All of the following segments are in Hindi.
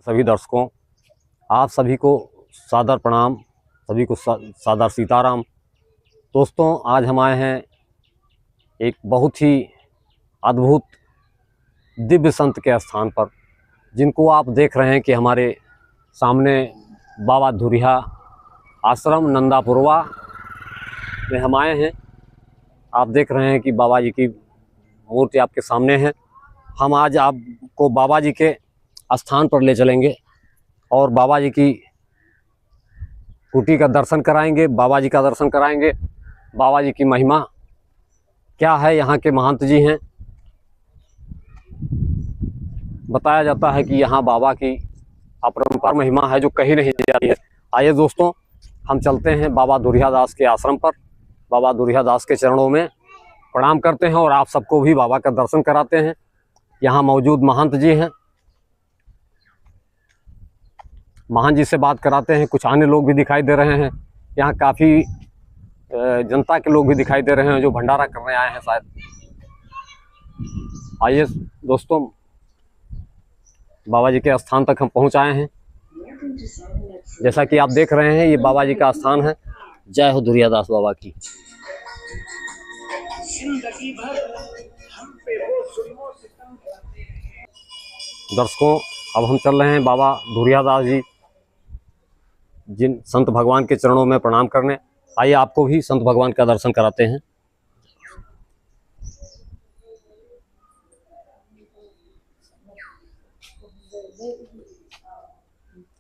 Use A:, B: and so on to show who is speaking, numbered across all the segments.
A: सभी दर्शकों, आप सभी को सादर प्रणाम, सभी को सादर सीताराम। दोस्तों, आज हम आए हैं एक बहुत ही अद्भुत दिव्य संत के स्थान पर, जिनको आप देख रहे हैं कि हमारे सामने बाबा धुरिया आश्रम नंदापुरवा में हम आए हैं। आप देख रहे हैं कि बाबा जी की मूर्ति आपके सामने है। हम आज आपको बाबा जी के स्थान पर ले चलेंगे और बाबा जी की कुटी का दर्शन कराएंगे, बाबा जी का दर्शन कराएंगे। बाबा जी की महिमा क्या है, यहाँ के महंत जी हैं। बताया जाता है कि यहाँ बाबा की अपरंपार महिमा है जो कहीं नहीं जाती है। आइए दोस्तों, हम चलते हैं बाबा धुरिया दास के आश्रम पर, बाबा धुरिया दास के चरणों में प्रणाम करते हैं और आप सबको भी बाबा का दर्शन कराते हैं। यहाँ मौजूद महंत जी हैं, महंत जी से बात कराते हैं। कुछ अन्य लोग भी दिखाई दे रहे हैं, यहाँ काफ़ी जनता के लोग भी दिखाई दे रहे हैं जो भंडारा करने आए हैं शायद। आइए दोस्तों, बाबा जी के स्थान तक हम पहुँच आए हैं। जैसा कि आप देख रहे हैं, ये बाबा जी का स्थान है। जय हो धुरिया दास बाबा की। दर्शकों, अब हम चल रहे हैं बाबा धुरिया दास जी जिन संत भगवान के चरणों में प्रणाम करने। आइए आपको भी संत भगवान का दर्शन कराते हैं।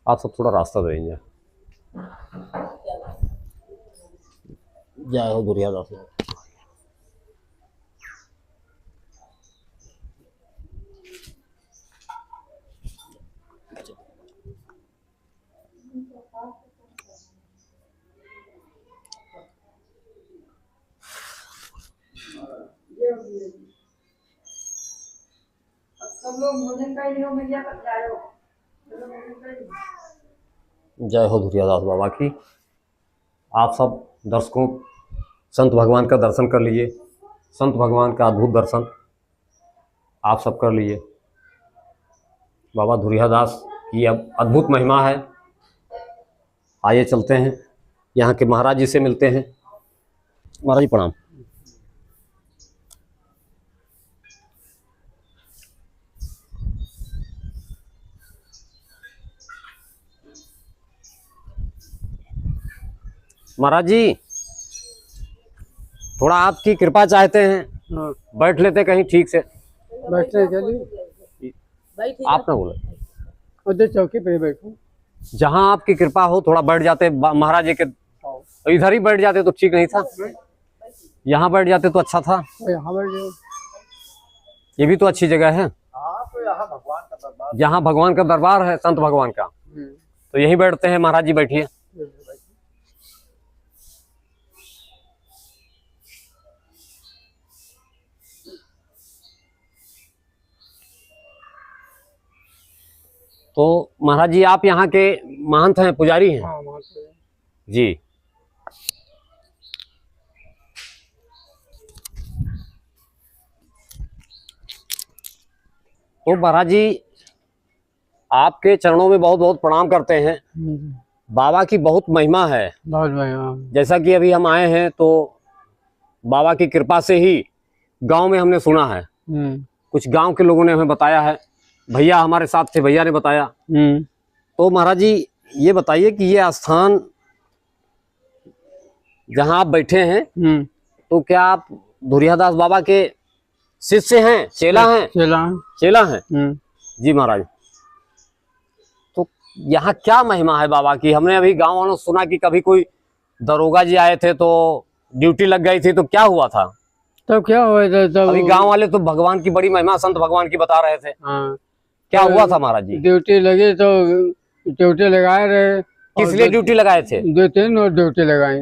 A: आप सब थोड़ा रास्ता देंगे। जय हो धुरिया दास। जय हो धुरिया दास बाबा की। आप सब दर्शकों संत भगवान का दर्शन कर लीजिए। संत भगवान का अद्भुत दर्शन आप सब कर लीजिए। बाबा धुरिया दास की अब अद्भुत महिमा है। आइए चलते हैं, यहाँ के महाराज जी से मिलते हैं। महाराज जी प्रणाम। महाराज जी, थोड़ा आपकी कृपा चाहते हैं। बैठ लेते कहीं ठीक से।
B: बैठने के लिए
A: आप ना बोले,
B: उधर चौकी पे बैठो।
A: जहाँ आपकी कृपा हो थोड़ा बैठ जाते महाराज जी के। इधर ही बैठ जाते तो ठीक नहीं था, यहाँ बैठ जाते तो अच्छा था।
B: यहाँ बैठ जाओ।
A: ये भी तो अच्छी जगह है। यहाँ भगवान का दरबार है, संत भगवान का, तो यहीं बैठते हैं। महाराज जी बैठिए। तो महाराज जी, आप यहाँ के महंत हैं, पुजारी हैं?
B: हाँ,
A: जी। तो महाराज जी, आपके चरणों में बहुत बहुत प्रणाम करते हैं। बाबा की बहुत महिमा है।
B: बहुत बढ़िया।
A: जैसा कि अभी हम आए हैं तो बाबा की कृपा से ही गांव में हमने सुना है, कुछ गांव के लोगों ने हमें बताया है। भैया हमारे साथ थे, भैया ने बताया। तो महाराज जी, ये बताइए कि ये स्थान जहां आप बैठे हैं, तो क्या आप धुरिया दास बाबा के शिष्य हैं, चेला हैं? चेला हैं। जी महाराज। तो यहाँ क्या महिमा है बाबा की? हमने अभी गांव वालों से सुना कि कभी कोई दरोगा जी आए थे तो ड्यूटी लग गई थी, तो क्या हुआ था?
B: तब क्या हुआ था? तब
A: अभी गांव वाले तो भगवान की बड़ी महिमा संत भगवान की बता रहे थे।
B: हाँ,
A: क्या हुआ था महाराज जी?
B: ड्यूटी लगी तो ड्यूटी लगाए रहे।
A: किस लिए ड्यूटी लगाए थे?
B: 2-3 और ड्यूटी लगाई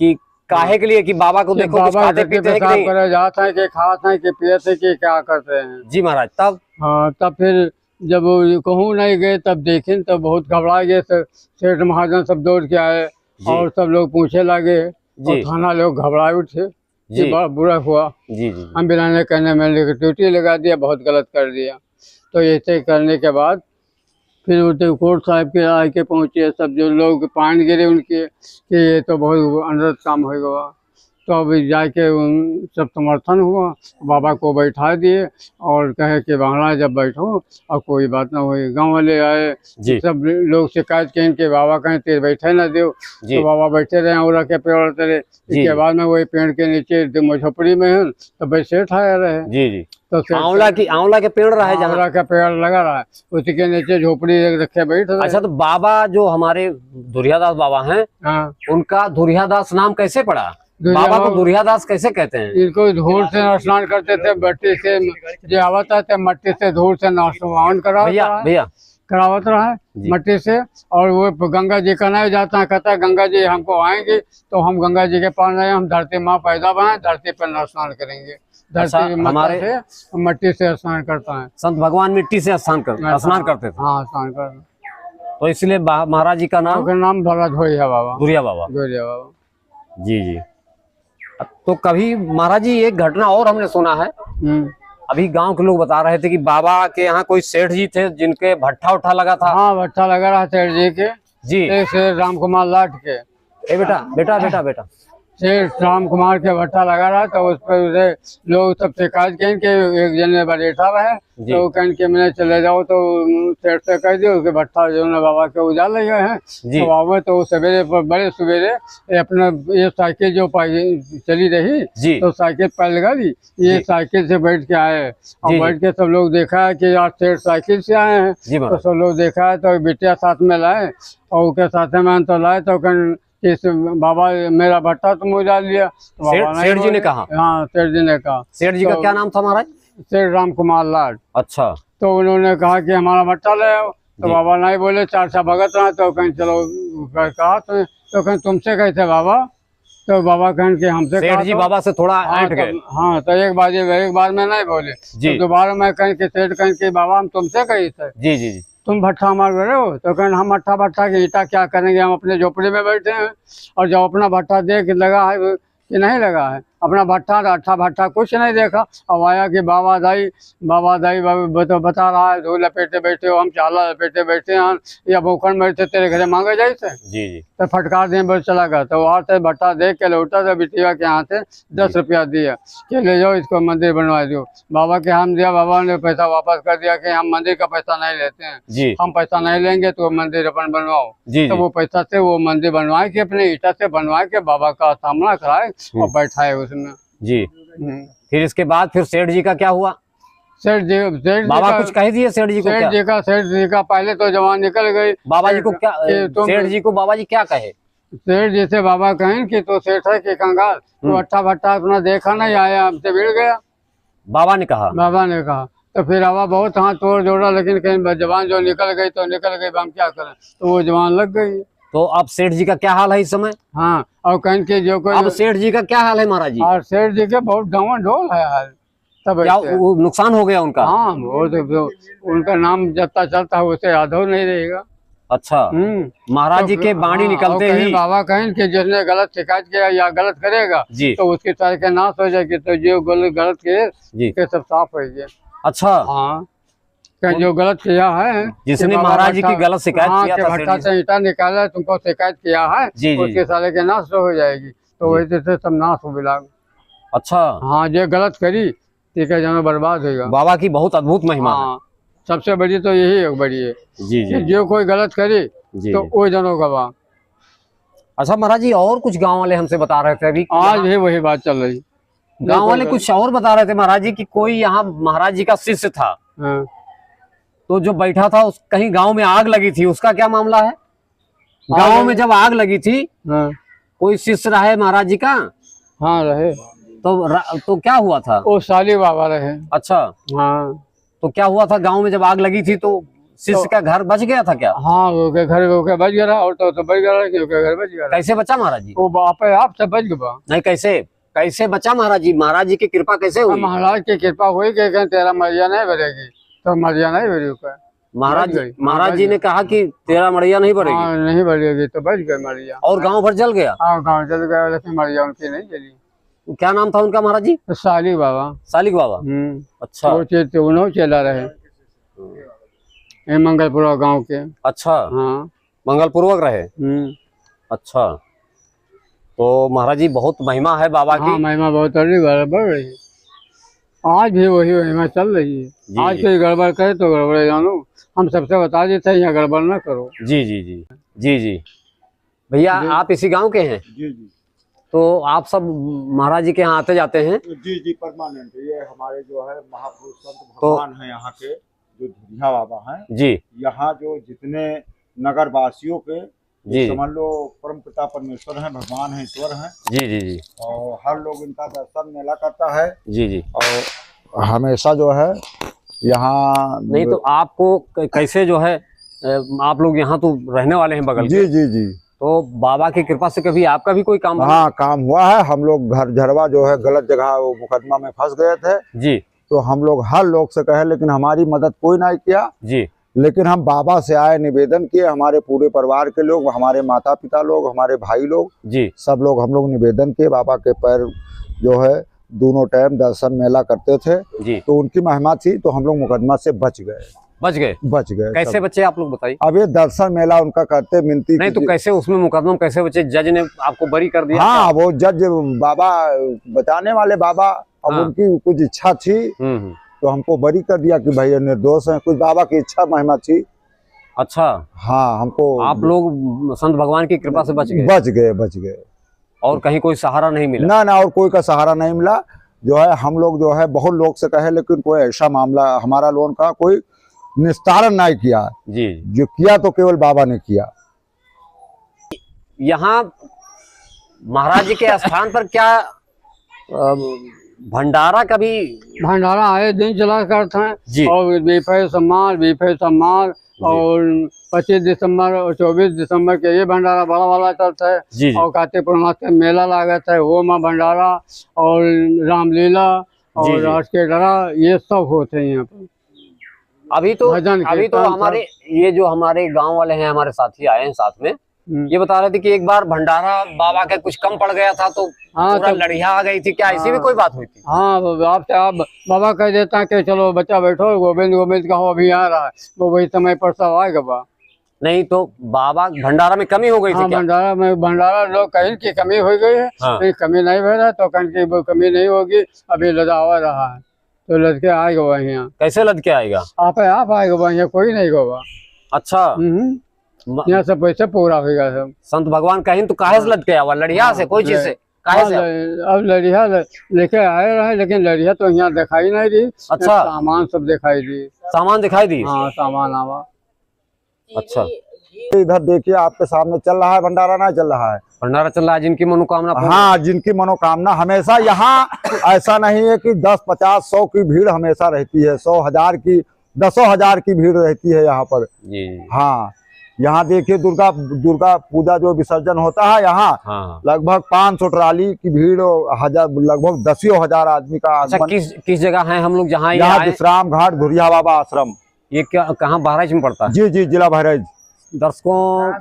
A: कि काहे के लिए? कि बाबा को देखो कुछ खाते पीते हैं कि नहीं?
B: जाता है कि खाते हैं कि पीते हैं कि क्या करते हैं।
A: जी महाराज। तब?
B: हाँ, तब फिर जब कहूँ नहीं गए तब देखें तो बहुत घबरा गए। सेठ महाजन सब दौड़ के आए और सब लोग पूछे लगे और थाना लोग घबराए उठे। बड़ा बुरा हुआ।
A: जी जी।
B: हम बिना ने कहने में ड्यूटी लगा दिया, बहुत गलत कर दिया। तो ऐसे करने के बाद फिर वो कोर्ट साहब के आके पहुँचे, सब जो लोग पान गिरे उनके कि ये तो बहुत अनर्थ काम हो गया। तो अभी जाके उन सब समर्थन हुआ, बाबा को बैठा दिए और कहे कि महाराज जब बैठो और कोई बात ना हुई। गांव वाले आए,
A: जी
B: सब लोग शिकायत कहें कि बाबा कहें तेरे बैठे ना दो,
A: जी
B: तो बाबा बैठे रहे और के पेड़ रहे।
A: जी
B: इसके बाद में वही पेड़ के नीचे झोपड़ी में है तो भाई सेठ आया रहे।
A: जी जी।
B: तो सेठ
A: आंवला के पेड़ रहा है जहाँ।
B: आंवला का पेड़ लगा रहा है, उसी के नीचे झोपड़ी रखे बैठ रहे।
A: अच्छा, तो बाबा जो हमारे दुरियादास बाबा हैं,
B: हाँ,
A: उनका दुरियादास नाम कैसे पड़ा?
B: दुरिया-
A: बाबा को दुरियादास कैसे कहते हैं?
B: इनको धूल से स्नान करते थे, मट्टी से जो आवता थे मट्टी से धूल से स्नान
A: भैया भैया
B: करावत रहा है
A: जी।
B: मट्टी से। और वो गंगा जी का नहीं जाता है, कहता है गंगा जी हमको आएंगे तो हम गंगा जी के पास नहीं, हम धरती माँ पैदा बने, धरती पर स्नान करेंगे।
A: अच्छा,
B: धरती
A: हमारे
B: से मट्टी से स्नान करता है।
A: संत भगवान मिट्टी से स्नान करते थे,
B: हाँ स्नान करते।
A: तो इसलिए महाराज जी का नाम
B: उनका नाम भला धोरिया बाबा।
A: दुरिया बाबा।
B: धोरिया बाबा।
A: जी जी। तो कभी महाराज जी एक घटना और हमने सुना है, अभी गांव के लोग बता रहे थे कि बाबा के यहाँ कोई सेठ जी थे जिनके भट्ठा उठा लगा था।
B: हाँ भट्ठा लगा रहा सेठ जी के
A: जी।
B: से राम कुमार लाट के।
A: ए बेटा बेटा बेटा बेटा
B: सेठ राम कुमार के भट्ठा लगा रहा तो उस पर लोग सब शिकायत कहें कि एक जने बैठा रहे, तो कहें कि मैंने चले जाओ, तो सेठ से कह दिया उसके भट्ठा जो है बाबा के उजाड़ ले गए हैं। तो बाबा तो सवेरे पर बड़े सवेरे अपना ये साइकिल जो चली रही
A: जी,
B: तो साइकिल पर लगा दी, ये साइकिल से बैठ के आए और बैठ के सब लोग देखा है कि यार सेठ साइकिल से आए हैं। तो सब लोग देखा है तो बिटिया साथ में लाए और उसके साथ में तो लाए तो कहें इस बाबा मेरा भट्टा तुम उजाड़ लिया। तो
A: सेठ जी ने कहा।
B: हाँ सेठ जी ने कहा।
A: सेठ जी का क्या नाम था महाराज?
B: सेठ राम कुमार लाट।
A: अच्छा।
B: तो उन्होंने कहा कि हमारा भट्टा ले आओ, तो बाबा नहीं बोले, चार सा भगत रहा। तो कहीं चलो कहा तो कहीं तुमसे कहे थे बाबा, तो बाबा कहें कि हमसे
A: सेठ जी बाबा से थोड़ा हट गए।
B: हाँ तो एक बार में नहीं बोले, तो दोबारा मैं कहें कि सेठ कहें कि बाबा हम तुमसे कही थे।
A: जी जी जी।
B: तुम भट्ठा मार रहे हो, तो कहना हम भट्ठा की ईटा क्या करेंगे, हम अपने झोपड़ी में बैठे हैं। और जब अपना भट्ठा देख लगा है कि नहीं लगा है, अपना भट्ठा कुछ नहीं देखा। अब आया कि बाबा दाई बता रहा है, धूल लपेटे बैठे हो, हम चाला लपेटे बैठे हैं या भूखन बैठे तेरे घरे मांगे जाए थे।
A: जी जी।
B: तो फटकार दें बोल चला गया। तो वहाँ से भट्ठा देख के लौटा तो बिटिया के यहाँ से 10 रुपया दिया कि ले जाओ इसको मंदिर बनवा दो। बाबा के हम दिया, बाबा ने पैसा वापस कर दिया कि हम मंदिर का पैसा नहीं लेते हैं
A: जी,
B: हम पैसा नहीं लेंगे तो मंदिर अपन बनवाओ।
A: जी,
B: तो वो पैसा से वो मंदिर बनवाए के अपने ईटा से बनवा के बाबा का सामना कराए और बैठाए उसमें
A: जी। फिर इसके बाद फिर सेठ जी का क्या हुआ?
B: सेठ जी
A: बाबा कुछ कह दिए सेठ जी को?
B: सेठ जी का पहले तो जवान निकल गई।
A: बाबा जी को क्या सेठ जी को बाबा जी क्या कहे?
B: सेठ जी से बाबा कहें कि तो सेठ है कि कंगाल, तो अट्ठा भट्टा अपना देखा नहीं आया, हमसे भिड़ गया। बाबा ने कहा तो फिर हवा बहुत हाथ तोड़ जोड़ा, लेकिन कहीं जवान जो निकल गई तो निकल गई, हम क्या करें, तो वो जवान लग गई।
A: तो अब सेठ जी का क्या हाल है इस समय?
B: हाँ, और कहीं के जो कोई
A: अब सेठ जी का क्या हाल है महाराज जी?
B: और सेठ जी के बहुत डावाडोल है हाल। तब
A: क्या वो नुकसान हो गया उनका?
B: हाँ, वो तो उनका नाम जबता चलता है उसे यादव नहीं रहेगा।
A: अच्छा। महाराज जी के बाणी निकलते ही
B: बाबा कहें कि जिसने गलत शिकायत किया या गलत करेगा
A: जी,
B: तो उसकी तरह के नाश हो जाएगी, तो जो गलत किए के सब साफ हो गए।
A: अच्छा।
B: हाँ, जो गलत किया है,
A: जिसने महाराज जी की गलत शिकायत किया था,
B: भट्ठा से ईटा निकाला तुमको शिकायत किया है, उसके सारे के नाश हो जाएगी, तो वैसे से सब नाश हो बिलाग। अच्छा। हाँ, जो गलत करी ठीक है जाना बर्बाद होगा।
A: बाबा की बहुत अद्भुत महिमा है।
B: सबसे बड़ी तो यही बड़ी है
A: जी जी।
B: जो कोई गलत करे तो वो जनों गवा।
A: अच्छा महाराज जी, और कुछ गांव वाले हमसे बता रहे थे अभी,
B: आज भी वही बात चल रही।
A: गांव वाले कुछ और बता रहे थे महाराज जी की कोई यहाँ महाराज जी का शिष्य था, तो जो बैठा था उस कहीं गांव में आग लगी थी, उसका क्या मामला है? गांव में जब आग लगी थी कोई शिष्य रहे महाराज जी का?
B: हाँ रहे।
A: तो क्या हुआ था? वो
B: साली बाबा रहे।
A: अच्छा। हाँ, तो क्या हुआ था गांव में जब आग लगी थी तो शिष्य का घर बच गया था क्या? हाँ, घर बच गया और तो बच गया, घर बच गया। कैसे बचा महाराज जी? वो आप सब बच गया। नहीं, कैसे बचा महाराज जी? महाराज जी की कृपा कैसे हुई? महाराज की कृपा हुई कि तेरा मरिया नहीं भरेगी, तो मरिया नहीं भरी। महाराज जी ने कहा कि तेरा मरिया नहीं भरेगी। नहीं भरेगी तो बच गए मरिया। और गांव भर जल गया? हाँ, गांव जल गया, लेकिन मरिया उनकी नहीं जली। क्या नाम था उनका महाराज जी? सालिक बाबा। अच्छा। वो चेला रहे।
B: ये मंगलपुरा गांव के।
A: अच्छा,
B: हाँ।
A: मंगलपूर्वक रहे। अच्छा, तो महाराज जी बहुत महिमा है बाबा की।
B: हाँ, महिमा बहुत बढ़ रही है। आज भी वही महिमा चल रही है। आज कोई गड़बड़ करे तो गड़बड़ जानो, हम सबसे बता देते हैं यहाँ गड़बड़ ना करो।
A: जी जी जी जी जी। भैया आप इसी गांव के हैं?
C: जी जी।
A: तो आप सब महाराज जी के यहाँ आते जाते हैं?
C: जी जी, परमानेंट। ये हमारे जो है महापुरुष संत भगवान हैं यहाँ के, जो धुरिया बाबा हैं
A: जी।
C: यहाँ जो जितने नगर वासियों के
A: जी
C: समझ लो परम पिता परमेश्वर हैं, भगवान हैं, ईश्वर हैं।
A: जी जी जी।
C: और हर लोग इनका दर्शन मेला करता है।
A: जी जी।
C: और हमेशा जो है यहाँ
A: नहीं तो आपको कैसे जो है आप लोग यहाँ तो रहने वाले हैं बगल
C: जी जी जी,
A: तो बाबा की कृपा से कभी आपका भी कोई काम?
C: हाँ, काम हुआ है। हम लोग घर झरवा जो है गलत जगह वो मुकदमा में फंस गए थे
A: जी,
C: तो हम लोग हर लोग से कहे, लेकिन हमारी मदद कोई नहीं किया
A: जी।
C: लेकिन हम बाबा से आए, निवेदन किए, हमारे पूरे परिवार के लोग, हमारे माता पिता लोग, हमारे भाई लोग
A: जी,
C: सब लोग हम लोग निवेदन किए। बाबा के पैर जो है दोनों टाइम दर्शन मेला करते थे
A: जी।
C: तो उनकी महिमा थी तो हम लोग मुकदमा से बच गए।
A: बच गए कैसे बचे आप लोग बताइए?
C: अब ये दर्शन मेला उनका करते, मिनती
A: नहीं तो कैसे उसमें मुकदमा कैसे बचे? जज ने आपको बरी कर दिया?
C: हाँ, वो जज बाबा बचाने वाले बाबा, अब
A: हाँ।
C: उनकी कुछ इच्छा थी तो हमको बरी कर दिया कि भाई निर्दोष है। कुछ बाबा की इच्छा महिमा थी।
A: अच्छा,
C: हाँ, हमको
A: आप लोग संत भगवान की कृपा से बच
C: गए।
A: और कहीं कोई सहारा नहीं मिला?
C: ना, और कोई का सहारा नहीं मिला। जो है हम लोग जो है बहुत लोग से कहे, लेकिन कोई ऐसा मामला हमारा लोन का कोई निस्तारण नहीं किया
A: जी।
C: जो किया तो केवल बाबा ने किया।
A: यहाँ महाराज जी के स्थान पर क्या भंडारा कभी?
B: भंडारा आए दिन चला करते
A: जी।
B: हैं और बीफे सम्मान और 25 दिसंबर और 24 दिसंबर के ये भंडारा बड़ा वाला चलता है
A: जी।
B: और कार्तिक पूर्णिमा के मेला लागत है, वो माँ भंडारा और रामलीला और रास के डरा ये सब होते हैं यहाँ पर।
A: अभी तो हमारे ये जो हमारे गांव वाले हैं, हमारे साथी आए हैं साथ में, ये बता रहे थे कि एक बार भंडारा बाबा के कुछ कम पड़ गया था तो पूरा लड़िया आ गई थी। क्या ऐसी भी कोई बात हुई थी?
B: हाँ, आप बाबा कह देता है कि चलो बच्चा बैठो, गोविंद कहो अभी आ रहा है, वो वही समय पर सब आएगा बा।
A: नहीं तो बाबा भंडारा में कमी हो गई थी?
B: भंडारा लोग कहीं की कमी हो गई है।
A: हाँ।
B: कमी नहीं हो रहा तो कहीं की वो कमी नहीं होगी, अभी लदावा रहा है तो लद के आएगा वह यहाँ।
A: कैसे लद के आएगा?
B: आप आएगा वह यहाँ, कोई नहीं होगा।
A: अच्छा,
B: यहाँ सब पैसे पूरा होगा सब।
A: संत भगवान कहीं तो काहे से लद के आवा? लड़िया से? कोई चीज से? काहे से?
B: अब लड़िया लेके आए रहे, लेकिन लड़िया तो यहाँ दिखाई नहीं दी।
A: अच्छा,
B: सामान सब दिखाई दी।
A: सामान दिखाई दी?
B: हाँ, सामान आवा।
A: अच्छा,
C: इधर देखिए आपके सामने चल रहा है भंडारा, ना चल रहा है?
A: भंडारा चल रहा है। जिनकी मनोकामना
C: हाँ, जिनकी मनोकामना हमेशा यहाँ ऐसा नहीं है कि 10, 50, 100 की भीड़ हमेशा रहती है। 100, 1000 की, 10,000 की भीड़ रहती है यहाँ पर जी। हाँ, यहाँ देखिए दुर्गा पूजा जो विसर्जन होता है यहाँ, हाँ। लगभग 500 ट्राली की भीड़, लगभग 10,000 आदमी का।
A: अच्छा, किस जगह है हम लोग जहाँ?
C: यहाँ विश्राम घाट धुरिया बाबा आश्रम।
A: ये क्या कहाँ बहराइच में पड़ता है?
C: जी जी, जिला बहराइच।
A: दर्शकों,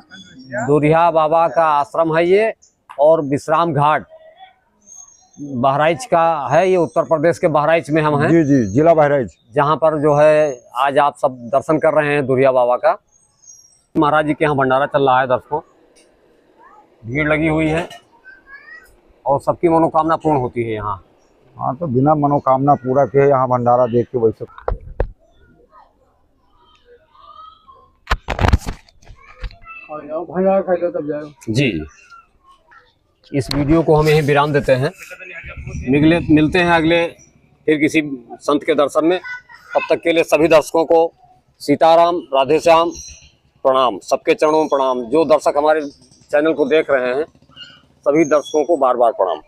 A: धुरिया बाबा का आश्रम है ये और विश्राम घाट बहराइच का है। ये उत्तर प्रदेश के बहराइच में हम हैं।
C: जी जी, जिला बहराइच,
A: जहाँ पर जो है आज आप सब दर्शन कर रहे हैं धुरिया बाबा का। महाराज जी के यहाँ भंडारा चल रहा है। दर्शकों, भीड़ लगी हुई है और सबकी मनोकामना पूर्ण होती है यहाँ।
C: हाँ, तो बिना मनोकामना पूरा के यहाँ भंडारा देख के वैसे
A: जी। इस वीडियो को हम यहीं विराम देते हैं। मिलते हैं अगले फिर किसी संत के दर्शन में। तब तक के लिए सभी दर्शकों को सीताराम, राधे श्याम, प्रणाम। सबके चरणों में प्रणाम। जो दर्शक हमारे चैनल को देख रहे हैं सभी दर्शकों को बार बार प्रणाम।